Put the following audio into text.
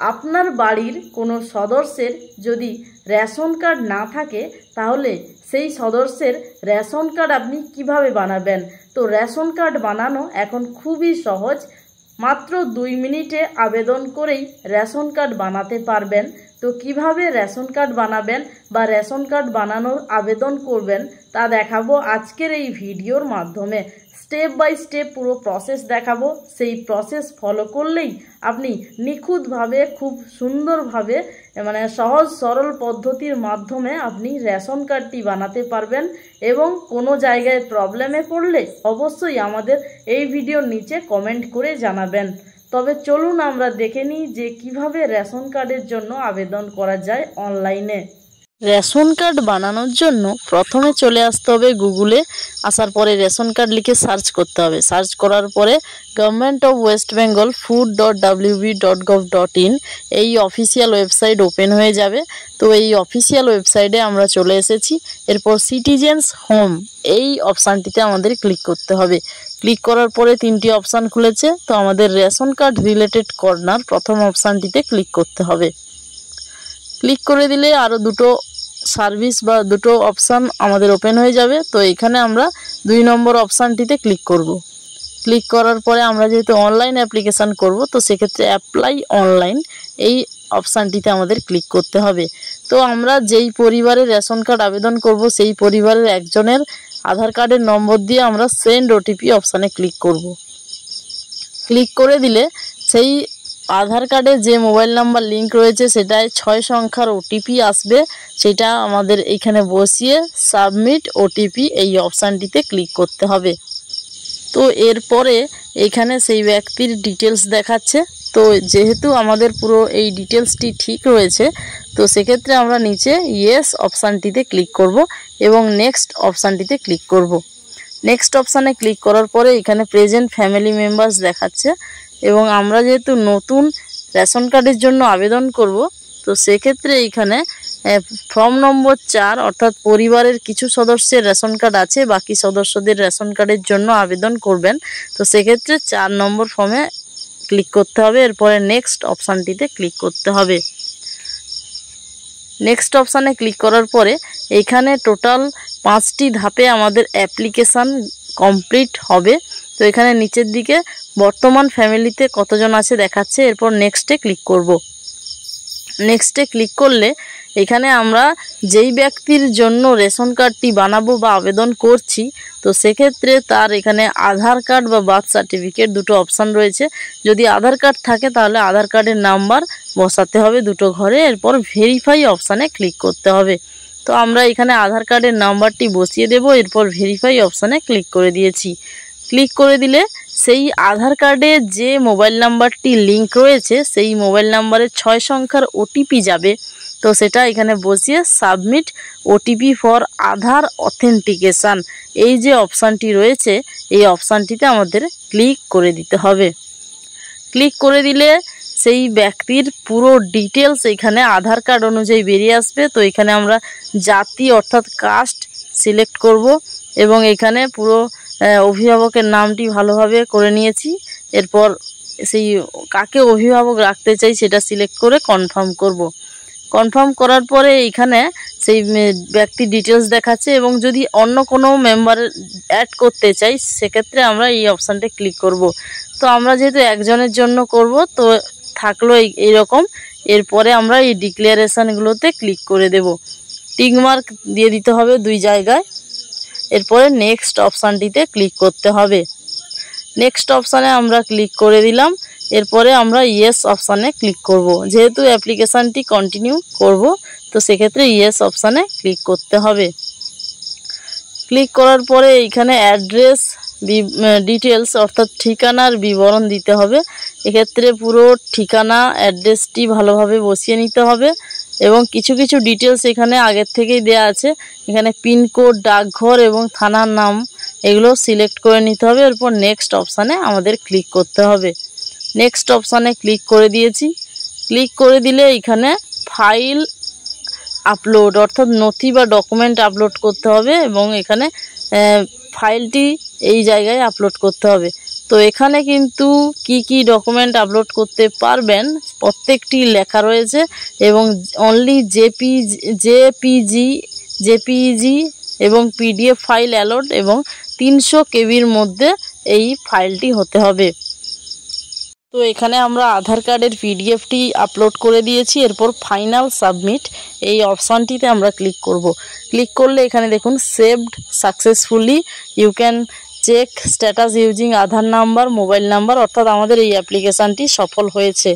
আপনার বাড়ির কোনো সদস্যের যদি রেশন কার্ড না থাকে তাহলে সেই সদস্যের রেশন কার্ড আপনি কিভাবে বানাবেন। তো রেশন কার্ড বানানো এখন খুবই সহজ, মাত্র 2 মিনিটে আবেদন করেই রেশন কার্ড বানাতে পারবেন। তো কিভাবে রেশন কার্ড বানাবেন বা রেশন কার্ড বানানোর আবেদন করবেন তা দেখাবো আজকের এই ভিডিওর মাধ্যমে। স্টেপ বাই স্টেপ পুরো প্রসেস দেখাবো, সেই প্রসেস ফলো করলেই আপনি নিখুঁতভাবে খুব সুন্দরভাবে সহজ সরল পদ্ধতির মাধ্যমে আপনি রেশন কার্ডটি বানাতে পারবেন। এবং কোনো জায়গায় প্রবলেমে পড়লে অবশ্যই আমাদের এই ভিডিওর নিচে কমেন্ট করে জানাবেন। তবে চলুন আমরা দেখে নিই যে কিভাবে রেশন কার্ডের জন্য আবেদন করা যায় অনলাইনে। রেশন কার্ড বানানোর জন্য প্রথমে চলে আসতে হবে গুগলে। আসার পরে রেশন কার্ড লিখে সার্চ করতে হবে। সার্চ করার পরে government of West Bengal food.wb.gov.in এই অফিসিয়াল ওয়েবসাইট ওপেন হয়ে যাবে। তো এই অফিসিয়াল ওয়েবসাইটে আমরা চলে এসেছি। এরপর সিটিজেন্স হোম এই অপশানটিতে আমাদের ক্লিক করতে হবে। ক্লিক করার পরে 3টি অপশান খুলেছে। তো আমাদের রেশন কার্ড রিলেটেড কর্নার প্রথম অপশানটিতে ক্লিক করতে হবে। ক্লিক করে দিলে আরও দুটো সার্ভিস বা দুটো অপশান আমাদের ওপেন হয়ে যাবে। তো এখানে আমরা 2 নম্বর অপশানটিতে ক্লিক করব। ক্লিক করার পরে আমরা যেহেতু অনলাইন অ্যাপ্লিকেশান করব, তো সেক্ষেত্রে অ্যাপ্লাই অনলাইন এই অপশানটিতে আমাদের ক্লিক করতে হবে। তো আমরা যেই পরিবারের রেশন কার্ড আবেদন করব সেই পরিবারের একজনের আধার কার্ডের নম্বর দিয়ে আমরা সেন্ড ওটিপি অপশানে ক্লিক করব। ক্লিক করে দিলে সেই আধার কার্ডে যে মোবাইল নাম্বার লিঙ্ক রয়েছে সেটায় 6 সংখ্যার ওটিপি আসবে। সেটা আমাদের এইখানে বসিয়ে সাবমিট ওটিপি এই অপশানটিতে ক্লিক করতে হবে। তো এরপরে এখানে সেই ব্যক্তির ডিটেলস দেখাচ্ছে। তো যেহেতু আমাদের পুরো এই ডিটেলসটি ঠিক রয়েছে, তো সেক্ষেত্রে আমরা নিচে ইয়েস অপশানটিতে ক্লিক করব এবং নেক্সট অপশানটিতে ক্লিক করব। নেক্সট অপশানে ক্লিক করার পরে এখানে প্রেজেন্ট ফ্যামিলি মেম্বার্স দেখাচ্ছে এবং আমরা যেহেতু নতুন রেশন কার্ডের জন্য আবেদন করব, তো সেক্ষেত্রে এইখানে ফর্ম নম্বর 4 অর্থাৎ পরিবারের কিছু সদস্যের রেশন কার্ড আছে, বাকি সদস্যদের রেশন কার্ডের জন্য আবেদন করবেন। তো সেক্ষেত্রে 4 নম্বর ফর্মে ক্লিক করতে হবে। এরপরে নেক্সট অপশানটিতে ক্লিক করতে হবে। নেক্সট অপশানে ক্লিক করার পরে এখানে টোটাল 5টি ধাপে আমাদের অ্যাপ্লিকেশান কমপ্লিট হবে। তো এখানে নিচের দিকে বর্তমান ফ্যামিলিতে কতজন আছে দেখাচ্ছে। এরপর নেক্সটে ক্লিক করব। নেক্সটে ক্লিক করলে এখানে আমরা যেই ব্যক্তির জন্য রেশন কার্ডটি বানাবো বা আবেদন করছি, তো সেক্ষেত্রে তার এখানে আধার কার্ড বা বার্থ সার্টিফিকেট দুটো অপশান রয়েছে। যদি আধার কার্ড থাকে তাহলে আধার কার্ডের নাম্বার বসাতে হবে দুটো ঘরে। এরপর ভেরিফাই অপশানে ক্লিক করতে হবে। তো আমরা এখানে আধার কার্ডের নাম্বারটি বসিয়ে দেব। এরপর ভেরিফাই অপশানে ক্লিক করে দিয়েছি। ক্লিক করে দিলে সেই আধার কার্ডে যে মোবাইল নাম্বারটি লিঙ্ক রয়েছে সেই মোবাইল নাম্বারে 6 সংখ্যার ওটিপি যাবে। তো সেটা এখানে বসিয়ে submit OTP for Aadhaar authentication এই যে অপশানটি রয়েছে এই অপশানটিতে আমাদের ক্লিক করে দিতে হবে। ক্লিক করে দিলে সেই ব্যক্তির পুরো ডিটেলস এখানে আধার কার্ড অনুযায়ী বেরিয়ে আসবে। তো এখানে আমরা জাতি অর্থাৎ কাস্ট সিলেক্ট করব এবং এখানে পুরো অভিভাবকের নামটি ভালোভাবে করে নিয়েছি। এরপর সেই কাকে অভিভাবক রাখতে চাই সেটা সিলেক্ট করে কনফার্ম করব। কনফার্ম করার পরে এইখানে সেই ব্যক্তির ডিটেলস দেখাচ্ছে এবং যদি অন্য কোনো মেম্বার অ্যাড করতে চাই সেক্ষেত্রে আমরা এই অপশানটা ক্লিক করব। তো আমরা যেহেতু একজনের জন্য করব তো থাকলো এইরকম। এরপরে আমরা এই ডিক্লারেশানগুলোতে ক্লিক করে দেব। টিক মার্ক দিয়ে দিতে হবে 2 জায়গায়। এরপরে নেক্সট অপশানটিতে ক্লিক করতে হবে। নেক্সট অপশানে আমরা ক্লিক করে দিলাম। এরপরে আমরা ইয়েস অপশানে ক্লিক করব। যেহেতু অ্যাপ্লিকেশানটি কন্টিনিউ করব তো সেক্ষেত্রে ইয়েস অপশানে ক্লিক করতে হবে। ক্লিক করার পরে এইখানে অ্যাড্রেস ডিটেলস অর্থাৎ ঠিকানার বিবরণ দিতে হবে। এক্ষেত্রে পুরো ঠিকানা অ্যাড্রেসটি ভালোভাবে বসিয়ে নিতে হবে এবং কিছু কিছু ডিটেলস এখানে আগের থেকেই দেয়া আছে। এখানে পিনকোড, ডাকঘর এবং থানার নাম এগুলো সিলেক্ট করে নিতে হবে। এরপর নেক্সট অপশানে আমাদের ক্লিক করতে হবে। নেক্সট অপশানে ক্লিক করে দিয়েছি। ক্লিক করে দিলে এখানে ফাইল আপলোড অর্থাৎ নথি বা ডকুমেন্ট আপলোড করতে হবে এবং এখানে ফাইলটি এই জায়গায় আপলোড করতে হবে। তো এখানে কিন্তু কি ডকুমেন্ট আপলোড করতে পারবেন প্রত্যেকটি লেখা রয়েছে এবং অনলি জেপিজি এবং পিডিএফ ফাইল অ্যালোড এবং 300 কেবির মধ্যে এই ফাইলটি হতে হবে। তো এখানে আমরা আধার কার্ডের পিডিএফটি আপলোড করে দিয়েছি। এরপর ফাইনাল সাবমিট এই অপশানটিতে আমরা ক্লিক করব। ক্লিক করলে এখানে দেখুন saved successfully, you can check status using Aadhaar number, mobile number, অর্থাৎ আমাদের এই অ্যাপ্লিকেশানটি সফল হয়েছে।